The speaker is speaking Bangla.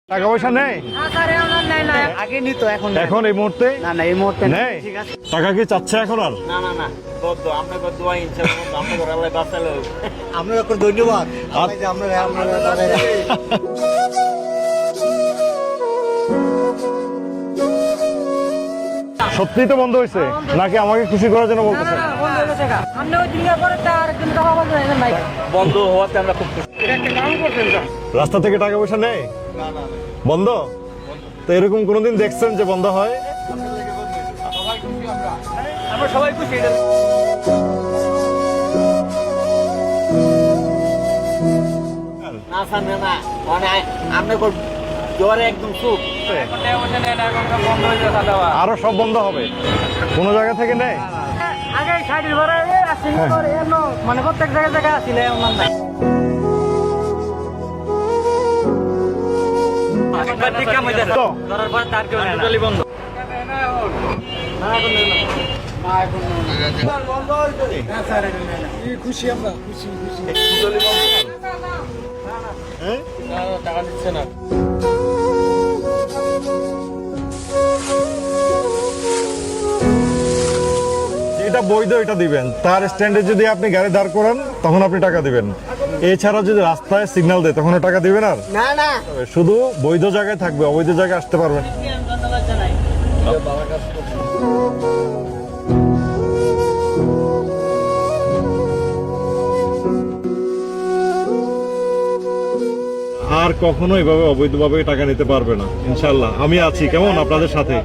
টাকা পয়সা নেই আগে নিত এখন এখন এই মুহূর্তে না না এই মুহূর্তে নেই। ঠিক আছে টাকা কি চাচ্ছে এখন আর? না না না বদ্ধ আপনাকে দোয়া ইনশাআল্লাহ আপনাকে আল্লাহ বাঁচালো। আপনার উপর ধন্যবাদ যে আপনারা সত্যি তো বন্ধ হয়েছে নাকি আমাকে খুশি করার জন্য বলতেছেন? বন্ধ হওয়াতে আমরা খুব খুশি। রাস্তা থেকে টাকা পয়সা নেই বন্ধ? তো এরকম কোনোদিন দেখছেন যে বন্ধ হয়? আমরা সবাই খুশি এটা না স্যার না মানে আপনাকে জ্বরে একদম সুখ বন্ধ হয়ে যাবে দাদা। আরো সব বন্ধ হবে? কোনো জায়গা থেকে নেই? আগে সাইডের ঘরে আসেন করে এনো মানে প্রত্যেক জায়গায় জায়গা আসলে এমন নাই একবার ঠিক কাম হইছে তো করার পর তার কেউ টোটালি বন্ধ। হ্যাঁ? টাকা দিচ্ছে না যেটা বৈধ এটা দিবেন, তার স্ট্যান্ডে যদি আপনি গাড়ি দাঁড় করান তখন আপনি টাকা দিবেন। এছাড়া যদি রাস্তায় সিগন্যাল দেয় তখন টাকা দিবেন আর না না শুধু বৈধ জায়গায় থাকবে, অবৈধ জায়গায় আসতে পারবেন। ধন্যবাদ জানাই। আর কখনো এভাবে অবৈধভাবে টাকা নিতে পারবে না ইনশাল্লাহ। আমি আছি কেমন আপনাদের সাথে।